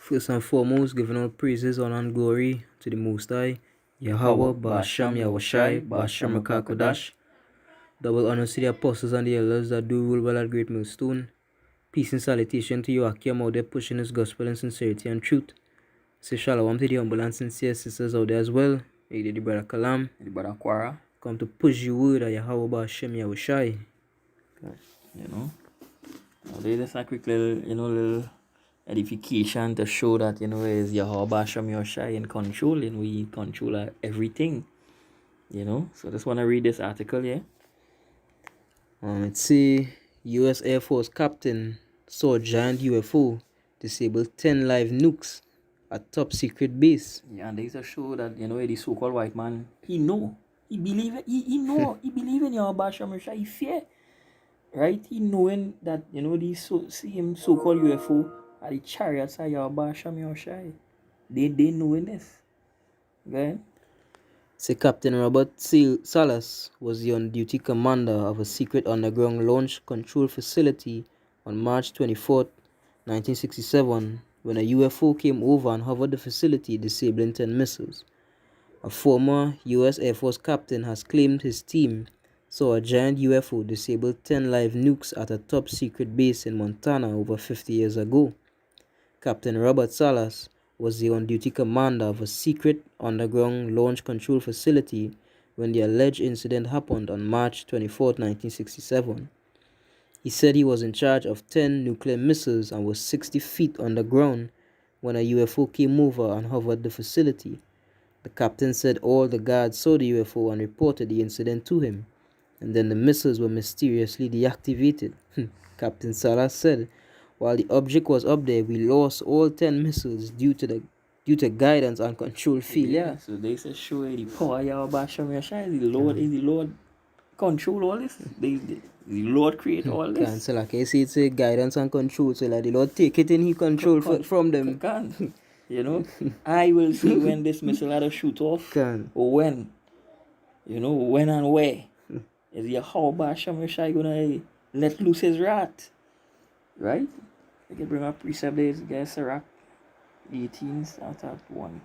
First and foremost, giving all praises, honor, and glory to the Most High, Yahweh, Ba'asham, Yahushai, Ba'asham, Rakakodash. Double honors to the apostles and the elders that do rule well at Great Millstone. Peace and salutation to Joachim out there pushing his gospel in sincerity and truth. Say shalom to the humble and sincere sisters out there as well. Hey, the brother Kalam, The brother Quara, come to push your word of Yahweh, Ba'asham, Yahushai. There's just a quick little edification to show that, is Yahweh Basham Yoshai in control, and we control everything, So I just want to read this article here. It say U.S. Air Force captain saw giant UFO disable 10 live nukes at top secret base. Yeah, and there's a show that, the so-called white man, he believe in Yahweh Basham Yoshai, he fear. Right? He knowing that, these same so-called UFO are the chariots of Yahweh Basham Yoshai. They knowing this. Go ahead. Say Captain Robert Salas was the on-duty commander of a secret underground launch control facility on March 24, 1967, when a UFO came over and hovered the facility, disabling 10 missiles. A former U.S. Air Force captain has claimed his team saw a giant UFO disable 10 live nukes at a top-secret base in Montana over 50 years ago. Captain Robert Salas was the on-duty commander of a secret underground launch control facility when the alleged incident happened on March 24, 1967. He said he was in charge of 10 nuclear missiles and was 60 feet underground when a UFO came over and hovered the facility. The captain said all the guards saw the UFO and reported the incident to him, and then the missiles were mysteriously deactivated. Captain Salas said, while the object was up there, we lost all 10 missiles due to guidance and control failure. Yeah, so they said show the power Yahweh Basham Yoshai, the Lord control all this. The Lord create all this. So like I say, it's a guidance and control, so like the Lord take it and he control from them. I will see when this missile had to shoot off. Or when. When and where. Is Yahweh Basham Yoshai gonna let loose his wrath? Right? I can bring up precept days, guys, Sirach 18, start at 1.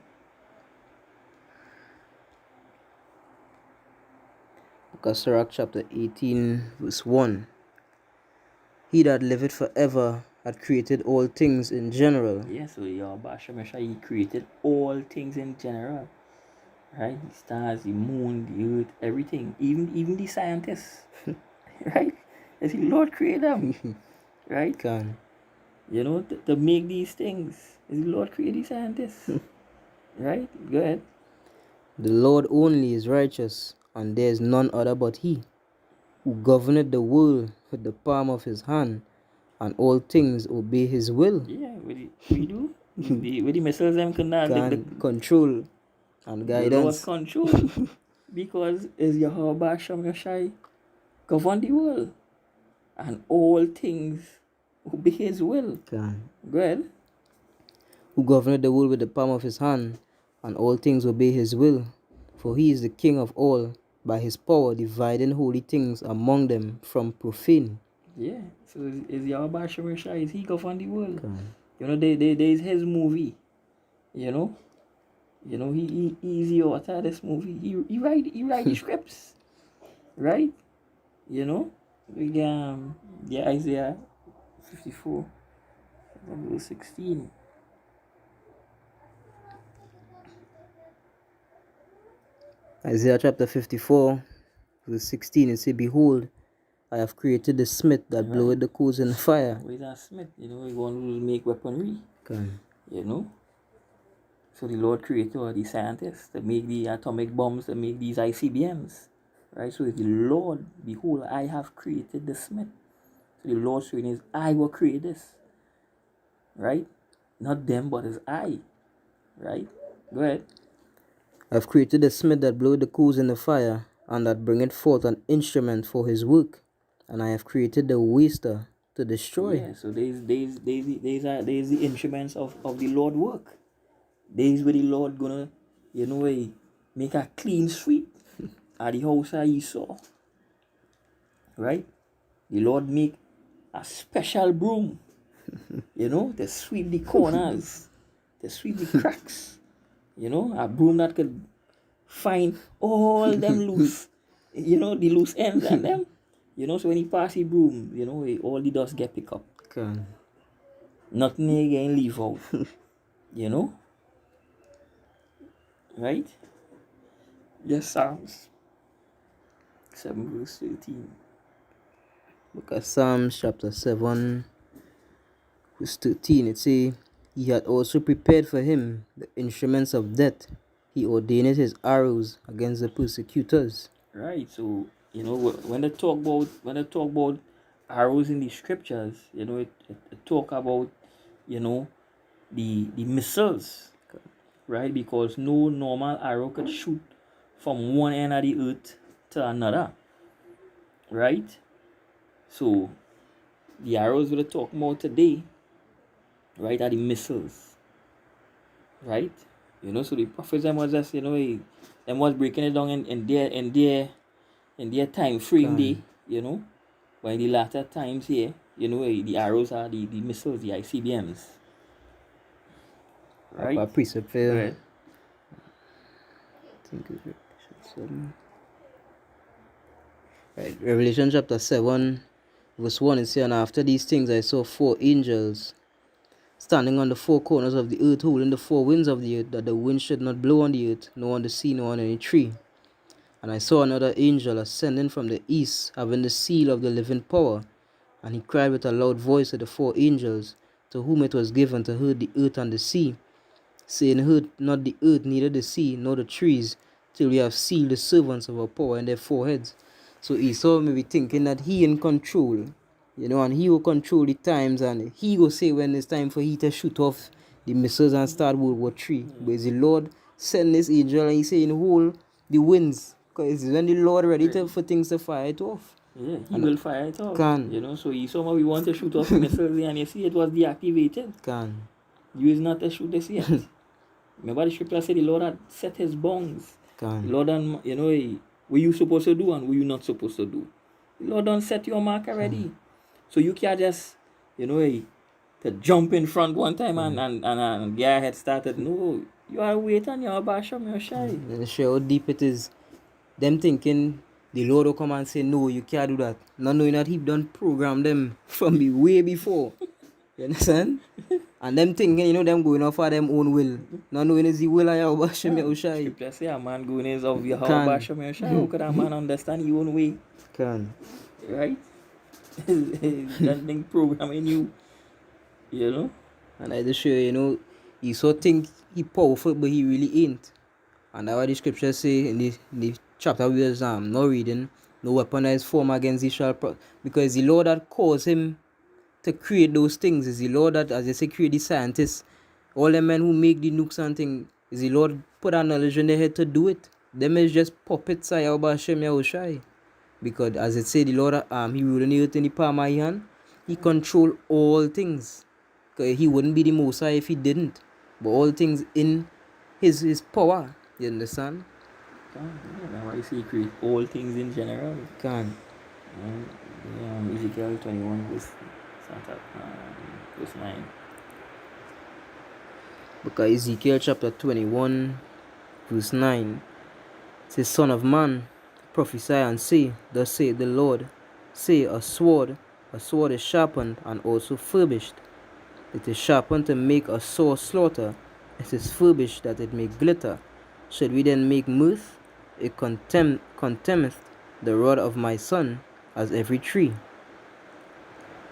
Book of Sirach chapter 18, verse 1. He that liveth forever had created all things in general. Yeah, so Yahweh Basham Yoshai, he created all things in general. Right? The stars, the moon, the earth, everything. Even the scientists. Right? As the Lord created them. Right? To make these things. As the Lord created these scientists. Right? Go ahead. The Lord only is righteous, and there is none other but he, who governeth the world with the palm of his hand, and all things obey his will. Yeah, we do. With the missiles them can control and guidance. The Lord's control. Because is Yahweh Basham Yoshai govern the world. And all things obey his will. Go ahead. Who governeth the world with the palm of his hand, and all things obey his will. For he is the king of all, by his power dividing holy things among them from profane. Yeah, so is Yahweh Basham Yoshai, is he govern the world? There's his movie. He is the author of this movie. He write the scripts. Right? We got Isaiah 54, verse 16. Isaiah chapter 54, verse 16, it says, behold, I have created the smith that bloweth the coals in the fire. Who is a smith? He want to make weaponry. So the Lord created all these scientists to make the atomic bombs, to make these ICBMs. Right? So it's the Lord, behold, I have created the smith. So the Lord saying is, I will create this. Right? Not them, but it's I. Right? Go ahead. I have created the smith that bloweth the coals in the fire, and that bringeth forth an instrument for his work. And I have created the waster to destroy. Yeah, so there's the instruments of the Lord work. There's where the Lord gonna, make a clean sweep at the house of Esau. Right? The Lord make a special broom, to sweep the corners. to sweep the cracks. You know, a broom that could find all them loose, you know, the loose ends and them. You know, so when he pass the broom, you know, all the dust get picked up. Can. Nothing again leave out. You know? Right? Yes, Psalms 7 verse 13. Book of Psalms chapter 7 verse 13, it say, He had also prepared for him the instruments of death. He ordained his arrows against the persecutors. Right. So, you know, when they talk about arrows in the scriptures, you know, it talk about, you know, the missiles, right? Because no normal arrow could shoot from one end of the earth to another, right? So the arrows we're talking about today, right, are the missiles, right? You know, so the prophets them was just, you know, them was breaking it down in their time frame day, you know. But in the latter times here, you know, the arrows are the missiles, the ICBMs. Right? A precept for Go ahead. I think it's Revelation 7. Right, Revelation chapter 7, verse 1 is saying, And after these things I saw 4 angels standing on the 4 corners of the earth, holding the 4 winds of the earth, that the wind should not blow on the earth, nor on the sea, nor on any tree. And I saw another angel ascending from the east, having the seal of the living power. And he cried with a loud voice to the 4 angels, to whom it was given to hurt the earth and the sea, saying, Hurt not the earth, neither the sea, nor the trees, till we have sealed the servants of our power in their foreheads. So Esau may be thinking that he in control, you know, and he will control the times, and he will say when it's time for he to shoot off the missiles and start World War III. But it's the Lord send this angel and he's saying, hold the winds, because it's when the Lord ready for things to fire it off. Yeah, he will fire it off. Can. You know, so somehow we want to shoot off missiles and you see it was deactivated. Can. You is not to shoot this yet. Remember the scripture said the Lord had set his bounds. Can. The Lord done, you know, what you supposed to do and what you not supposed to do. The Lord done set your mark already. So you can't just, you know, to jump in front one time and get ahead started. No, you are waiting, you are basham, you are shy. And show how deep it is. Them thinking the Lord will come and say, no, you can't do that. Not knowing that he done program them from the way before. You understand? And them thinking, you know, them going off of them own will. Not knowing it's the will of Yahweh Hashem Yahushai. Scripture say a man going is of Yahweh Hashem Yahushai. How could a man understand his own way? Can. Right? That thing programming you. You know? And I just show you know, Esau think he powerful, but he really ain't. And that's what the scripture say in the chapter we was not reading, no weapon that is formed against Israel, because the Lord that caused him to create those things is the Lord that, as they say, create the scientists. All the men who make the nukes and things, is the Lord put a knowledge in their head to do it. Them is just puppets of Yahweh Hashem Yahushai. Because as it say, the Lord he ruled the earth in the palm of his hand. He control all things. Because he wouldn't be the Most High if he didn't. But all things in his power. You understand? That's why you see he create all things in general. Can. Ezekiel 21 verse 9. Because Ezekiel chapter 21 verse 9 says, Son of man, prophesy and say, Thus saith the Lord, say, a sword is sharpened and also furbished. It is sharpened to make a sore slaughter. It is furbished that it may glitter. Should we then make mirth? It contemneth the rod of my son as every tree.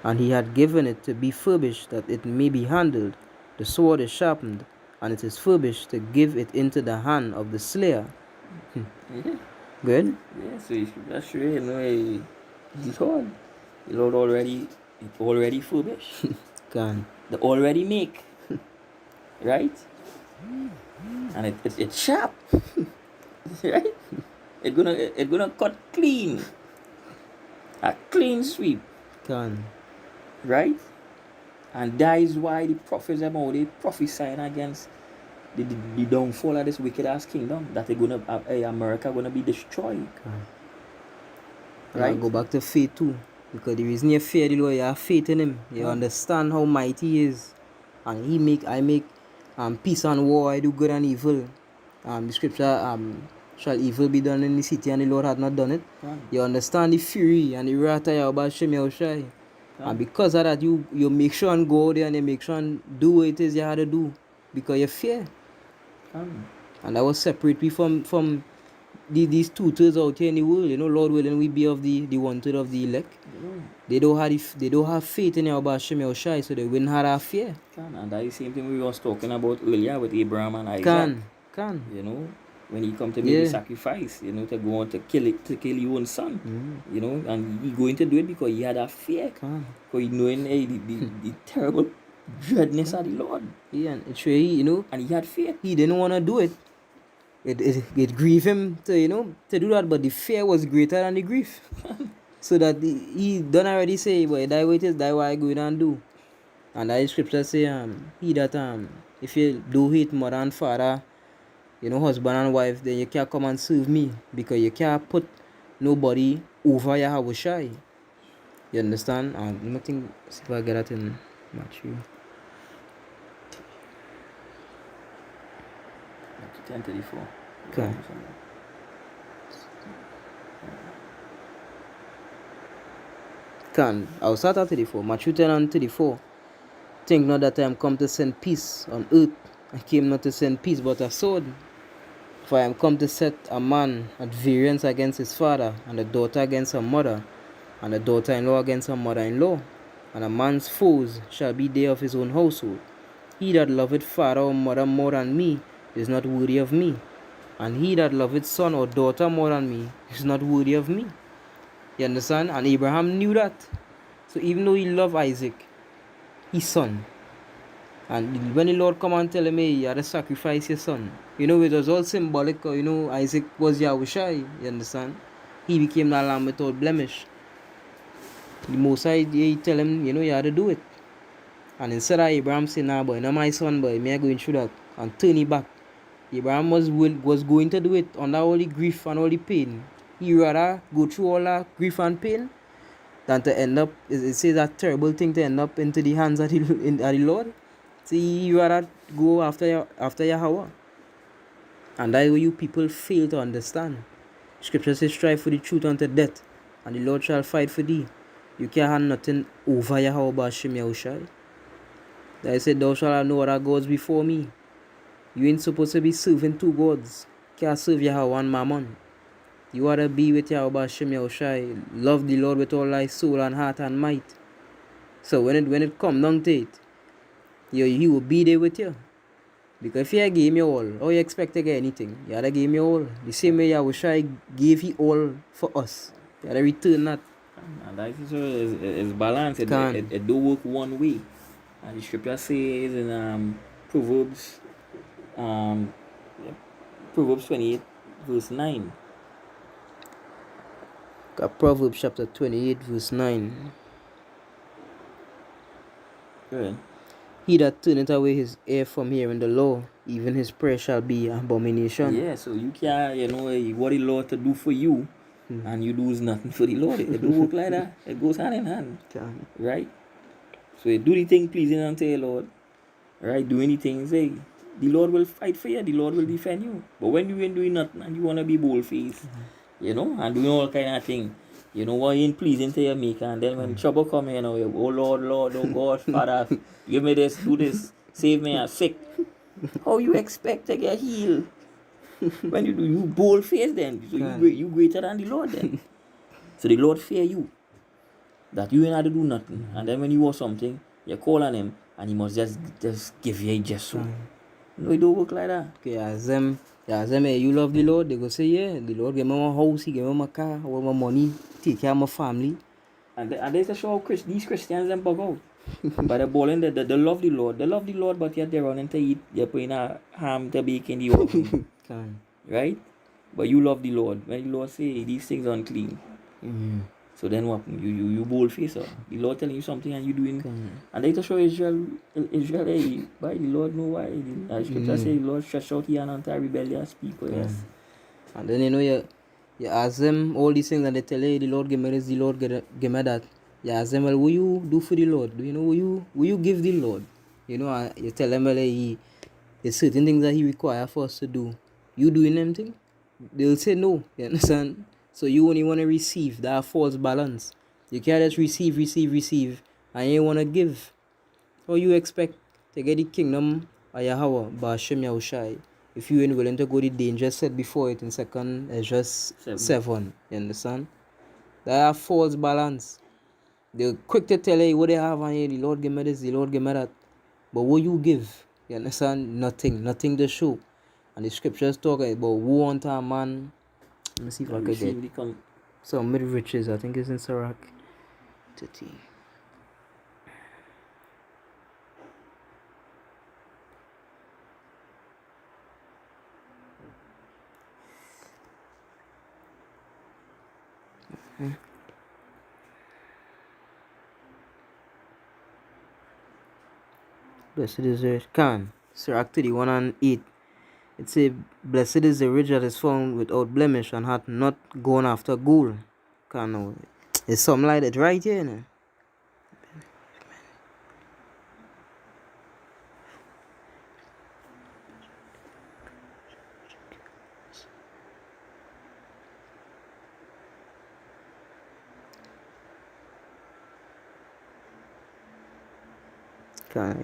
And he had given it to be furbished that it may be handled. The sword is sharpened, and it is furbished to give it into the hand of the slayer. Yeah. Good? Yeah, so that's true, you know, the Lord already furbished. Can. They already make. Right? And it's sharp. Right? It's gonna cut clean. A clean sweep. Can. Right? And that is why the prophets are they prophesying against the downfall of this wicked ass kingdom, that America gonna be destroyed. Right? Go back to faith too. Because the reason you fear the Lord, you have faith in him. You understand how mighty he is. And I make peace and war, I do good and evil. The scripture, shall evil be done in the city and the Lord had not done it. You understand the fury and the wrath of Yahweh Hashem Yahushai. And because of that, you make sure and go there and you make sure and do what it is you had to do. Because you fear. And that will separate me from these two-thirds out here in the world. Lord willing, we be of the one-third of the elect. They don't have faith in Yahweh Hashem Yahushai, so they wouldn't have that fear. And that is the same thing we was talking about earlier with Abraham and Isaac. Can. When he come to make the sacrifice, to go on to kill your own son, and he going to do it because he had a fear. Because he knowing the terrible dreadness of the Lord. Yeah, and it's really, and he had fear. He didn't want to do it. It grieved him to do that, but the fear was greater than the grief. So that he done already say, well, die what it is, die what I go and do. And that scripture say, he that if you do hate mother and father, husband and wife, then you can't come and serve me, because you can't put nobody over Yahweh Shai. You understand? And let me think, see if I get that in Matthew. 10:34. Okay. I'll start at 34. Matthew 10 and 34. Think not that I am come to send peace on earth. I came not to send peace, but a sword. For I am come to set a man at variance against his father, and a daughter against her mother, and a daughter-in-law against her mother-in-law. And a man's foes shall be they of his own household. He that loveth father or mother more than me is not worthy of me. And he that loveth son or daughter more than me is not worthy of me. You understand? And Abraham knew that. So even though he loved Isaac, his son, and when the Lord come and tell him, hey, you had to sacrifice your son, it was all symbolic. Isaac was Yahushai. You understand? He became that lamb without blemish. The Most High, he tell him, you had to do it. And instead of Abraham saying, nah, boy, not my son, boy, me I going through that, and turn it back, Abraham was going to do it under all the grief and all the pain. He rather go through all that grief and pain than to end up, it says that terrible thing, to end up into the hands of the Lord. See, he rather go after Yahweh. And that is what you people fail to understand. Scripture says, strive for the truth unto death, and the Lord shall fight for thee. You can't have nothing over Yahweh Hashem Yahushai. That I said, thou shalt have no other gods before me. You ain't supposed to be serving two gods. You can't serve Yahweh and Mammon. You ought to be with Yahweh Hashem Yahushai. Love the Lord with all thy soul and heart and might. So when it come down to it, he will be there with you. Because if you gave me all, how you expect to get anything? You had to give me all. The same way Yahushai gave he all for us. You had to return that. And that is balance. It do work one way. And the scripture says in Proverbs 28 verse 9. Proverbs chapter 28 verse 9. Good. He that turneth away his ear from hearing the law, even his prayer shall be abomination. Yeah, so you can't, what the Lord to do for you, and you do nothing for the Lord. It don't work like that. It goes hand in hand. Right? So you do the thing pleasing unto the Lord. Right? Do anything, say, the Lord will fight for you, the Lord will defend you. But when you ain't doing nothing and you want to be bold-faced, and doing all kind of things, what ain't pleasing to your maker, and then when trouble come in, oh Lord, oh God, Father, give me this, do this, save me, I'm sick. How you expect to get healed? When you do, you bold face then, so you greater than the Lord then. So the Lord fear you, that you ain't had to do nothing, and then when you want something, you call on him, and he must just give you just so. No, it don't work like that. Okay, as them, hey, you love the Lord, they go say, yeah, the Lord gave me my house, he gave me my car, all my money, take care of my family. And there's a show how these Christians them bug out. By the balling, they love the Lord. They love the Lord, but yet they're running to eat, they're putting a ham to bake in the oven. Right? But you love the Lord. When the Lord say these things are unclean. So then what? You bold face up. The Lord telling you something and you doing. And they to show Israel, hey, by the Lord know why. The scripture say the Lord stretch out here and anti rebellious people. Yes. And then you ask them all these things and they tell you, hey, the Lord give me this, the Lord give me that. You ask them, well, what you do for the Lord? Do you know what you give the Lord? You tell them, well, hey, There's certain things that he require for us to do. You doing them thing, they'll say no. You understand? So you only want to receive. That false balance. You can't just receive, and you want to give. How you expect to get the kingdom of Yahweh by Hashem Yahushai if you ain't willing to go the danger set before it in second just 7. You understand? That false balance. They're quick to tell you what they have on here. The Lord give me this, the Lord give me that. But what you give, you understand? Nothing to show. And the scriptures talk about who want a man. Let me see if I can get some mid riches. I think it's in Sirach 30. Blessed is the Khan. Sirach 31 and 8. It says, blessed is the rich that is found without blemish and hath not gone after gold. Khan, it's something like that right here. You know?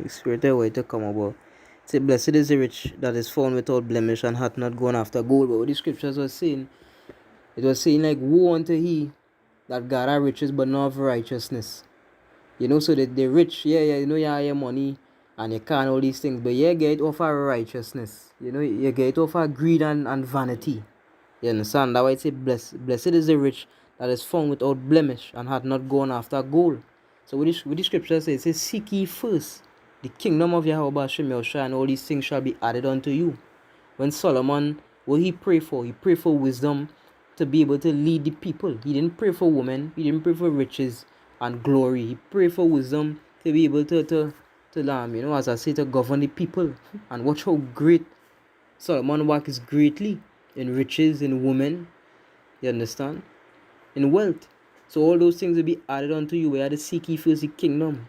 It's right there way to come about. Say, blessed is the rich that is found without blemish and hath not gone after gold. But what the scriptures was saying, it was saying like, woe unto he that gather riches but not of righteousness. You know, so that the rich, you know, you have your money and you can all these things, but you get it off of righteousness. You know, you get it off of greed and vanity. You understand? That's why it say, blessed is the rich that is found without blemish and hath not gone after gold. So what the scripture says, it says, seek ye first the kingdom of Yahweh Hashem Yahushua, and all these things shall be added unto you. When Solomon, what he prayed for? He prayed for wisdom to be able to lead the people. He didn't pray for women. He didn't pray for riches and glory. He prayed for wisdom to be able to you know, as I say, to govern the people. And watch how great Solomon works greatly in riches, in women. You understand? In wealth. So all those things will be added unto you. We are to seek ye first the kingdom.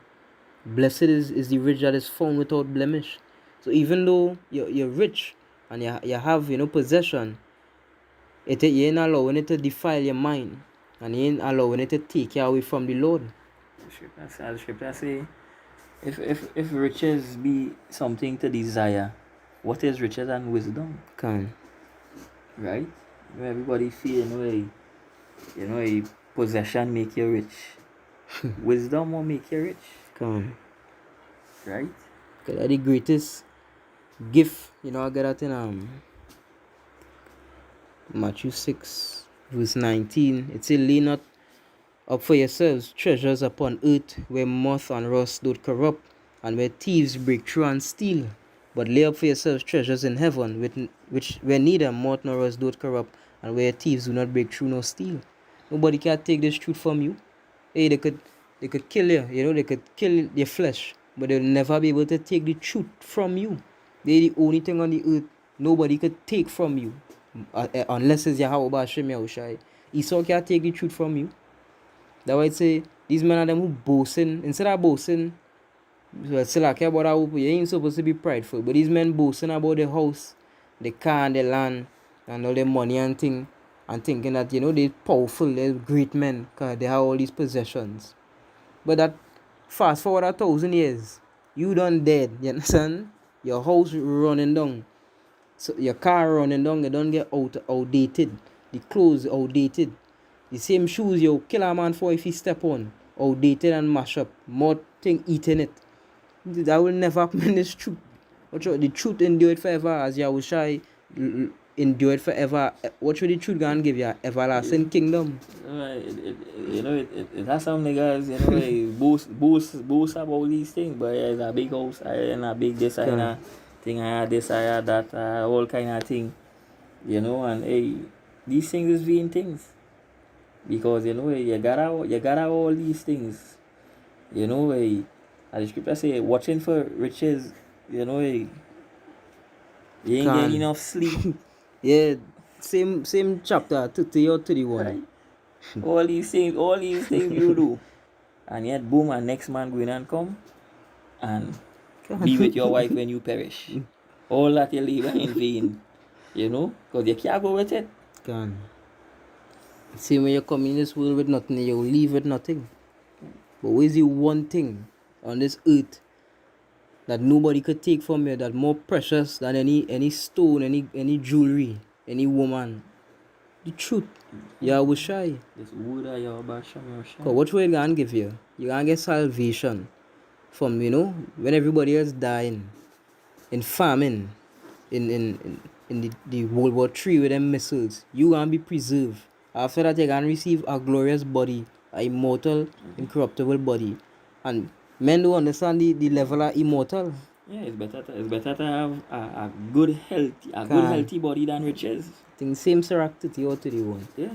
Blessed is the rich that is found without blemish. So even though you're rich and you have, you know, possession, you ain't allowing it to defile your mind, and you ain't allowing it to take you away from the Lord. The scripture say, if riches be something to desire, what is riches and wisdom? Right? Everybody feel, you know, a possession make you rich. Wisdom will make you rich. Right? That's the greatest gift, you know, I get that in Matthew 6 verse 19. It says, lay not up for yourselves treasures upon earth, where moth and rust do corrupt, and where thieves break through and steal. But lay up for yourselves treasures in heaven, which where neither moth nor rust do corrupt, and where thieves do not break through nor steal. Nobody can take this truth from you. Hey, they could kill you, you know, they could kill your flesh, but they'll never be able to take the truth from you. They're the only thing on the earth nobody could take from you, unless it's Yahweh Hashem Yahushai. Esau can't take the truth from you. That's why I say, these men are them who boasting. Instead of boasting, still I care about how you ain't supposed to be prideful. But these men boasting about the house, the car, and the land, and all the money and thing, and thinking that, you know, they're powerful, they're great men, because they have all these possessions. But that fast forward 1,000 years, you done dead, you understand? Your house running down. So your car running down, you don't get outdated. The clothes outdated. The same shoes you kill a man for if he step on, outdated and mash up, more thing eating it. That will never happen in this truth. The truth endured forever, as Yahushai endured forever. What should the truth gonna give you? Everlasting kingdom. It has some niggas, you know, they boast about these things, but it's a big house, and a big this, and a thing, and this, and that, all kind of thing, you know, and hey, these things is being things. Because, you know, you gotta all these things, you know, as the scripture say, watching for riches, you know, you ain't getting enough sleep. Yeah, same chapter, 30 or 31. Right? all these things you do, and yet boom, and next man going and come and be with your wife when you perish. All that you labor in vain. You know? Because you can't go with it. Can. See, when you come in this world with nothing, you leave with nothing. But what is the one thing on this earth that nobody could take from you that more precious than any stone, any jewelry, any woman? The truth. Yeah, we shy. This word of Yahweh Shem Yahweh. Cause what you gonna give you? You gonna get salvation from, when everybody else dying, in famine, in the World War III with them missiles. You gonna be preserved. After that, you gonna receive a glorious body, a immortal, incorruptible body. And men don't understand the level of immortal. Yeah, it's better to have a good healthy body than riches. Think same Sirach 30 or 31. Yeah.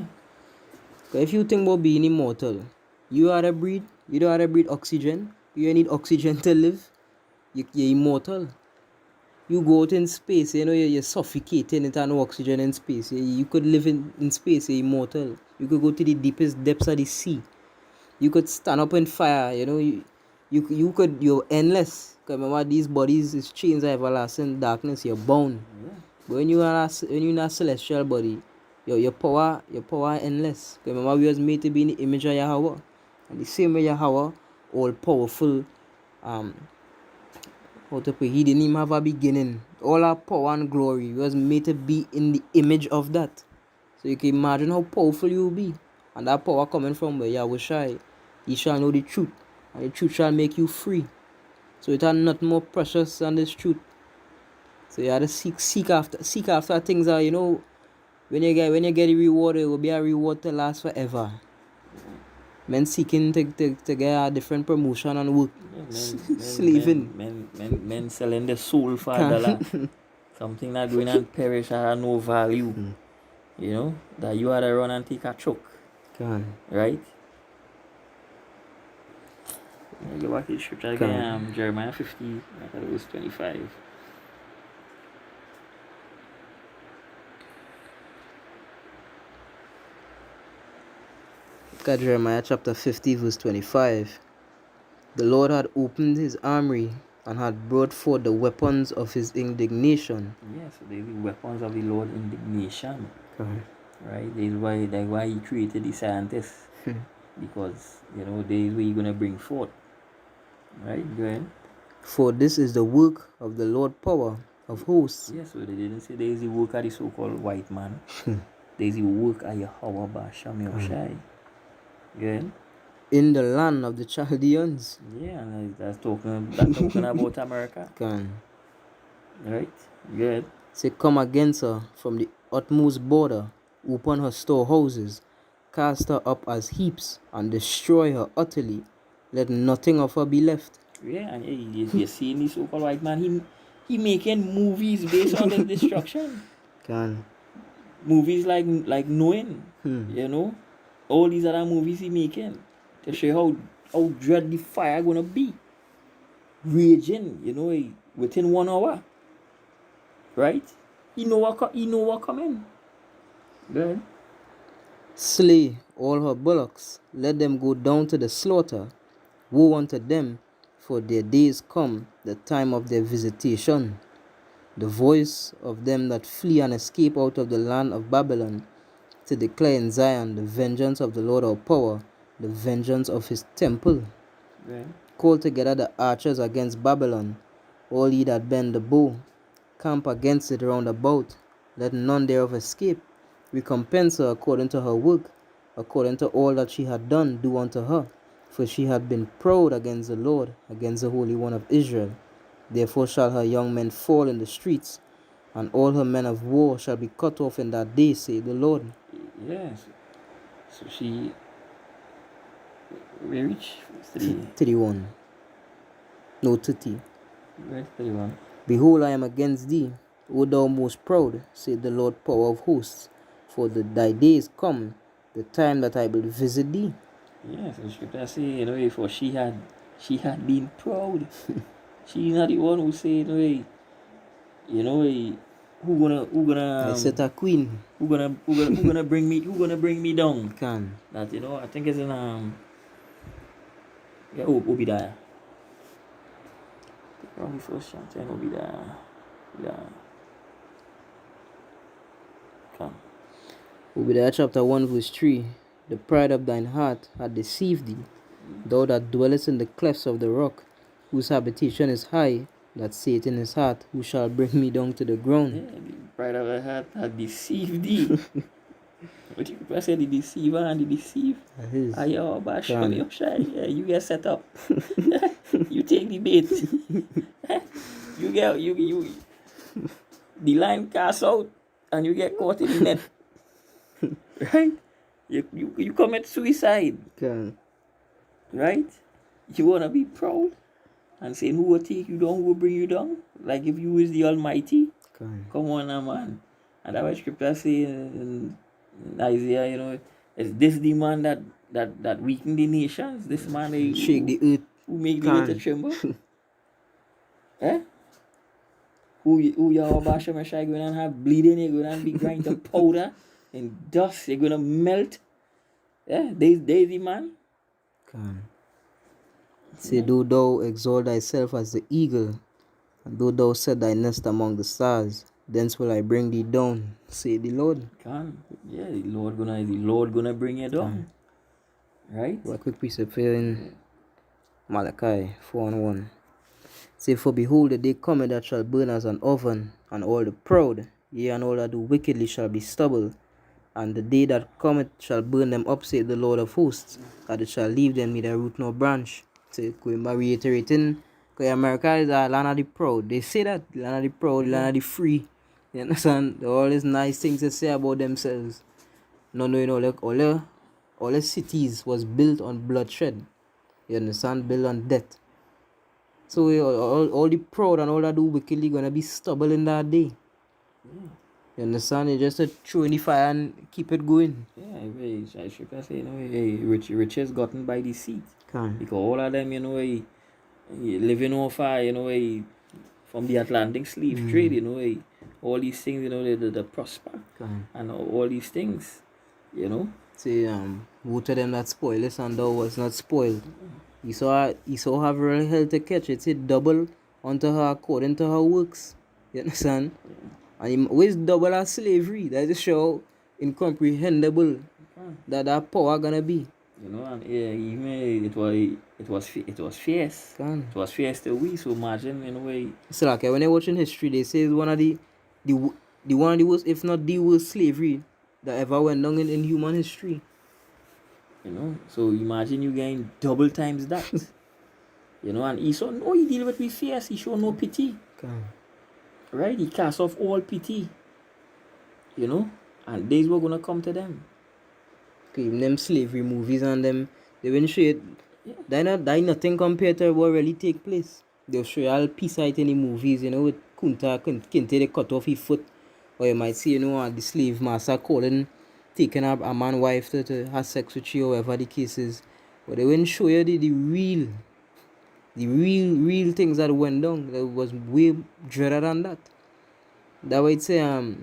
Cause if you think about being immortal, you don't have to breathe oxygen. You need oxygen to live. You're immortal. You go out in space, you're suffocating, it's no oxygen in space. You could live in space, you're immortal. You could go to the deepest depths of the sea. You could stand up in fire, you're endless. Because remember, these bodies is chains of everlasting darkness, you're bound. Yeah. But when you're in a celestial body, your power endless. Because remember, we was made to be in the image of Yahweh. And the same way Yahweh, all powerful, he didn't even have a beginning. All our power and glory was made to be in the image of that. So you can imagine how powerful you will be. And that power coming from where Yahweh Shai. He shall know the truth. And the truth shall make you free. So it are not more precious than this truth. So you have to seek after things that, when you get the reward, it will be a reward to last forever. Men seeking to get a different promotion and work. Slaving. Men selling the soul for a dollar. Something that going and perish has no value. That you had to run and take a choke. Right? Go back to the scripture again. Jeremiah 50, verse 25. Look at Jeremiah chapter 50, verse 25. The Lord had opened his armory and had brought forth the weapons of his indignation. Yes, so these are the weapons of the Lord's indignation. Right? That's why he created the scientists. Because, they is where you're going to bring forth. Right? Go ahead. For this is the work of the Lord power of hosts. Yes, so they didn't say there is the work of the so-called white man. There is the work of Yahweh Basham Yoshai. Good. In the land of the Chaldeans. Yeah, that's talking about America. Right? Good. Say, come against her from the utmost border, open her storehouses, cast her up as heaps, and destroy her utterly. Let nothing of her be left. Yeah, and you're seeing this so-called white man, he making movies based on the destruction. Movies like Knowing, all these other movies he making to show how dread the fire gonna be. Raging, within 1 hour. Right? He know what coming. Good. Slay all her bullocks, let them go down to the slaughter. Woe unto them, for their days come, the time of their visitation. The voice of them that flee and escape out of the land of Babylon, to declare in Zion the vengeance of the Lord our power, the vengeance of his temple. Right. Call together the archers against Babylon, all ye that bend the bow, camp against it round about, let none thereof escape. Recompense her according to her work, according to all that she had done, do unto her. For she had been proud against the Lord, against the Holy One of Israel. Therefore shall her young men fall in the streets, and all her men of war shall be cut off in that day, saith the Lord. Yes. So she... We reach 31. No, 30. Right, 31. Behold, I am against thee, O thou most proud, saith the Lord power of hosts. For thy days come, the time that I will visit thee. Yes, the scripture say, for she had been proud. She's not the one who say, who gonna I set a queen. who gonna bring me down. Can. That I think it's in Obadiah. Probably first chapter in Obadiah. Yeah. Come. Obadiah chapter 1 verse 3. The pride of thine heart hath deceived thee, thou that dwellest in the clefts of the rock, whose habitation is high, that saith in his heart, who shall bring me down to the ground? Yeah, the pride of the heart hath deceived thee. What you say, the deceiver and the deceive? That is. Ayo, Basham, Can. you shy. Yeah, you get set up. You take the bait. you the line cast out and you get caught in the net. Right? You commit suicide. Can. Right? You wanna be proud and saying who will take you down, who will bring you down? Like if you is the Almighty. Can. Come on now, man. And that's what scripture say in Isaiah, you know, is this the man that weakened the nations? This man Shake the earth. who make the earth to Can. tremble? Eh? Who Yahweh Basha Messiah going to have bleeding, you're going to be grind to powder and dust, you're going to melt. Yeah, there's the man. Can. Say, though thou exalt thyself as the eagle, and though thou set thy nest among the stars, thence will I bring thee down, say the Lord. Can. Yeah, the Lord gonna bring you down. Right? What quick precept here in Malachi 4:1. Say, for behold, the day cometh that shall burn as an oven, and all the proud, yea, and all that do wickedly shall be stubble. And the day that cometh shall burn them up, saith the Lord of hosts, that it shall leave them neither root nor branch. Say, going by reiterating, because America is a land of the proud. They say that, the land of the proud, the land of the free. You understand? All these nice things they say about themselves. No knowing all the cities was built on bloodshed. You understand? Built on death. So all the proud and all that do wickedly gonna be stubble in that day. You understand? You just throw in the fire and keep it going. Yeah, I should say, you know, riches gotten by deceit. Can. Because all of them, you know, living off, you know, from the Atlantic slave trade, you know, all these things, you know, the prosper Can. and all these things, you know. Say woe to them that spoil this and thou was not spoiled. Esau have real hell to catch. It's a double unto her according to her works. You understand? And him always double as slavery. That is show incomprehensible that power gonna be. You know, and even it was fierce. Can. It was fierce to we. So imagine, you know, So like when you're watching history, they say it's one of the one of the worst, if not the worst slavery that ever went down in human history. you know. So imagine you getting double times that. You know, and Esau, no, he deal with me fierce. He show no pity. Can. Right? He cast off all pity. You know, and days were gonna come to them. Okay, even them slavery movies and them, they will show it. They nothing compared to what really take place. They'll show you all peace out in the movies, you know, with Kinte they cut off his foot. Or you might see, you know, the slave master taking a man wife to have sex with you, or whatever the case is. But they won't show you the real things that went down. That was way dreader than that. That way it say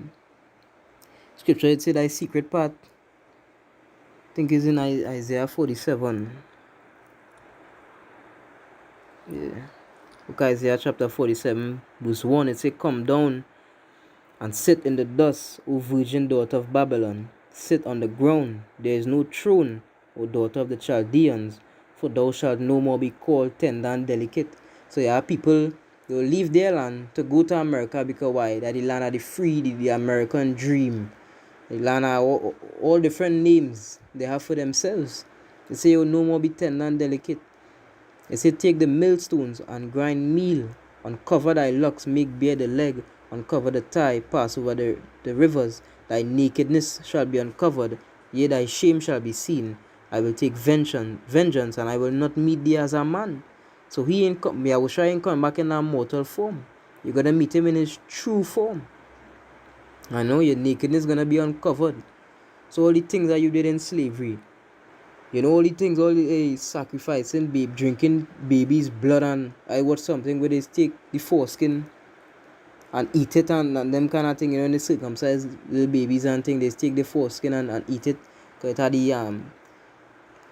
scripture it say thy secret part. I think it's in Isaiah 47. Yeah. Look at Isaiah chapter 47, verse 1. It say, come down and sit in the dust, O virgin daughter of Babylon. Sit on the ground. There is no throne, O daughter of the Chaldeans, for thou shalt no more be called tender and delicate. So you have people, they will leave their land to go to America because why? That the land of the free, the American dream. The land of all different names they have for themselves. They say you'll no more be tender and delicate. They say take the millstones and grind meal, uncover thy locks, make bare the leg, uncover the thigh, pass over the rivers. Thy nakedness shall be uncovered, yea, thy shame shall be seen. I will take vengeance, and I will not meet thee as a man. So I will try and come back in a mortal form. You're gonna meet him in his true form. I know your nakedness gonna be uncovered. So all the things that you did in slavery, you know, all the things, all the sacrificing, drinking baby's blood, and I watch something where they take the foreskin and eat it and them kind of thing, you know, the circumcised little babies and thing, they take the foreskin and eat it because it had the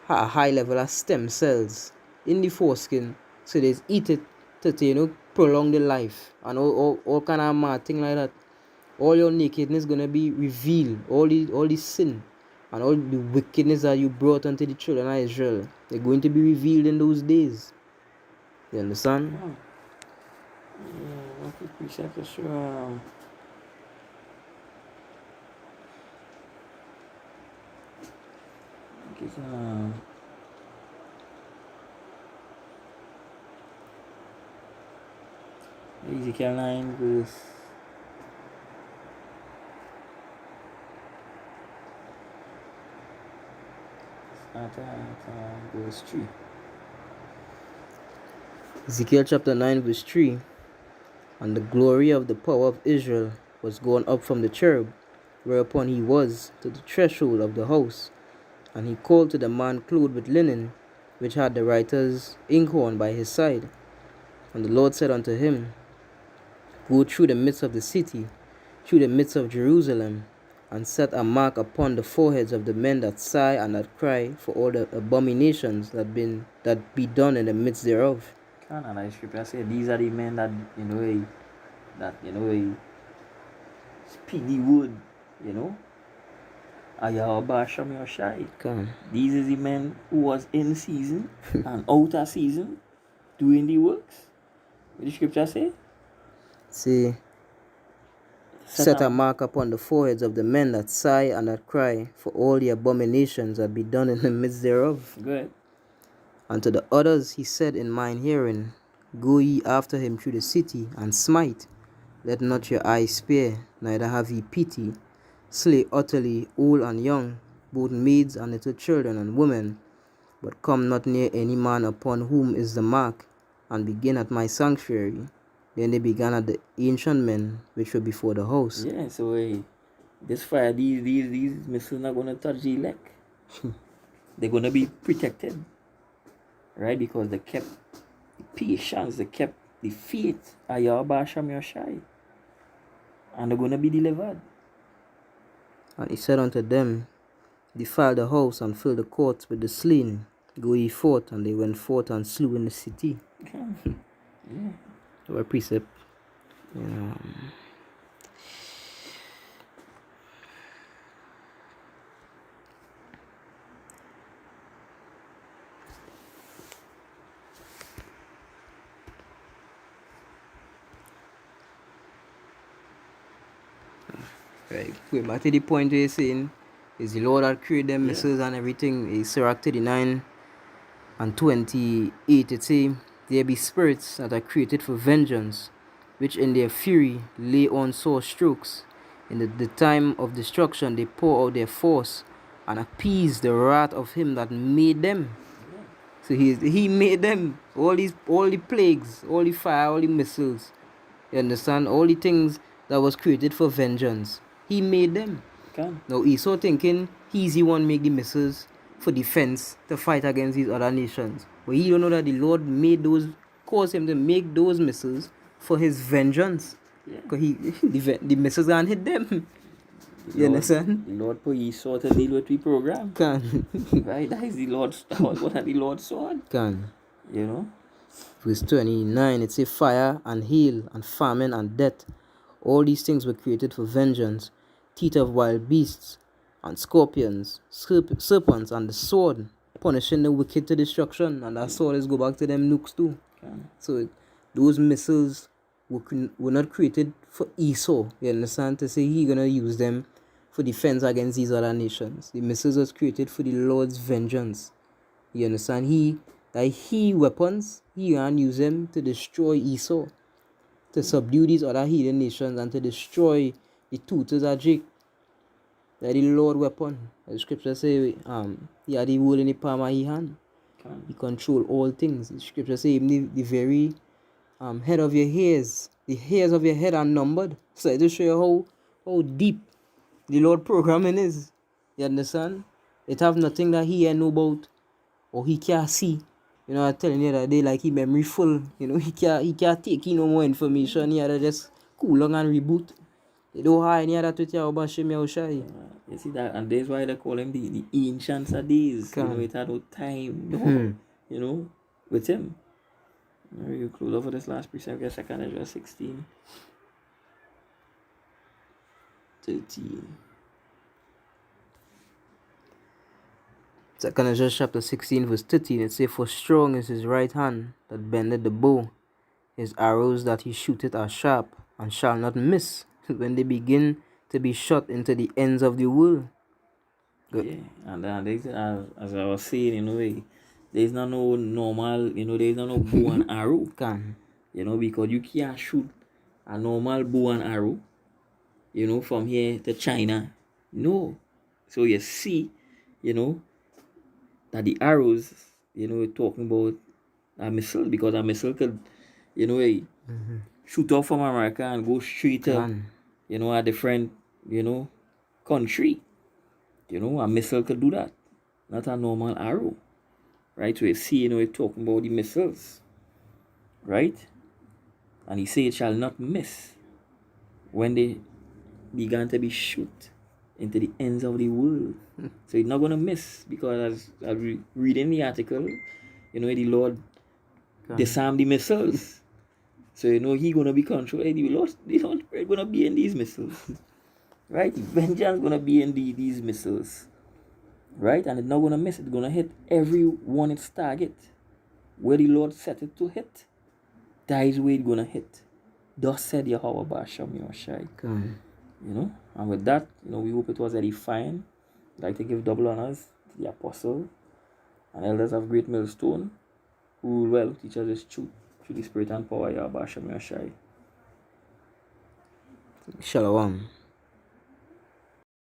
a high level of stem cells in the foreskin, so they eat it to you know prolong the life and all kind of mad thing like that. All your nakedness gonna be revealed. All the sin and all the wickedness that you brought unto the children of Israel, they're going to be revealed in those days. You understand? Oh. Yeah, okay, precept is it's, Ezekiel 9 verse verse 3. Ezekiel chapter 9 verse 3. And the glory of the power of Israel was gone up from the cherub, whereupon he was to the threshold of the house. And he called to the man clothed with linen, which had the writer's inkhorn by his side. And the Lord said unto him, Go through the midst of the city, through the midst of Jerusalem, and set a mark upon the foreheads of the men that sigh and that cry for all the abominations that be done in the midst thereof. And like scripture say, these are the men that speak the word, Ayahbasham Yoshai. These are the men who was in season and out of season doing the works. What the scripture say? See, set a mark upon the foreheads of the men that sigh and that cry for all the abominations that be done in the midst thereof. Good. And to the others he said in mine hearing, Go ye after him through the city, and smite. Let not your eyes spare, neither have ye pity. Slay utterly old and young, both maids and little children and women. But come not near any man upon whom is the mark, and begin at my sanctuary. Then they began at the ancient men which were before the house. Yeah, so this fire, these missiles not gonna touch the elect. They're gonna be protected, right? Because they kept the patience, they kept the faith. Ayahbasham Yoshai, and they're gonna be delivered. And he said unto them, Defile the house and fill the courts with the slain. Go ye forth, and they went forth and slew in the city. Yeah. Our precept. Right. Going back to the point where you're saying is the Lord that created them missiles and everything. In Sirach 39 and 28 it say, There be spirits that are created for vengeance, which in their fury lay on sore strokes. In the time of destruction they pour out their force and appease the wrath of him that made them. So he made them. All the plagues, all the fire, all the missiles. You understand? All the things that was created for vengeance. He made them. Now Esau thinking he's the one make the missiles for defense to fight against these other nations. But he don't know that the Lord caused him to make those missiles for his vengeance. Because the missiles can't hit them. You understand? The Lord put Esau to deal with the program. Right? That is the Lord's one of the Lord's sword. Verse 29, it says, Fire and hail and famine and death. All these things were created for vengeance. Teeth of wild beasts and scorpions, serpents and the sword, punishing the wicked to destruction. And that sword is go back to them nukes too. So those missiles were not created for Esau. You understand? To say he gonna use them for defense against these other nations. The missiles was created for the Lord's vengeance. You understand? He weapons, he gonna use them to destroy Esau, to subdue these other heathen nations and to destroy the tutors of Jake. That the Lord weapon. The scripture say he had the world in the palm of his hand. He control all things. The scripture say even the very head of your hairs, the hairs of your head are numbered. So it just show you how deep the Lord programming is. You understand? It have nothing that he know about or he can't see. You know, I'm telling you that day like he memory full. You know, he can't take no more information. He had to just cool down and reboot. They don't have any other to tell about Shem Yahushai. You see that, and that's why they call him the ancients of days. It had no time, with him. You close over this last precept, get second Ezra 16. 13. Second Ezra chapter 16 verse 13, it says, "For strong is his right hand that bendeth the bow. His arrows that he shooteth are sharp, and shall not miss, when they begin to be shot into the ends of the world." Good. Yeah, and there's, as I was saying, there's not no normal, there's not no bow and arrow, Can. because you can't shoot a normal bow and arrow, from here to China. No. So you see, that the arrows, we're talking about a missile, because a missile could, shoot off from America and go straight to, Can. a different, country. A missile could do that, not a normal arrow, right? So you see, we're talking about the missiles, right? And he said it shall not miss when they began to be shoot into the ends of the world. So it's not going to miss, because as we read in the article, the Lord disarmed the missiles. So he going to be controlling the Lord. The Holy Spirit going to be in these missiles, right? Vengeance going to be in these missiles, right? And it's not going to miss. It's going to hit every one its target. Where the Lord set it to hit, that is where it's going to hit. Thus said Yahweh Basham Yoshai. Can. And with that, we hope it was edifying. I'd like to give double honors to the apostle and elders of Great Millstone, who will teach us this truth through the Spirit and power of Basham Yoshai. Shalom.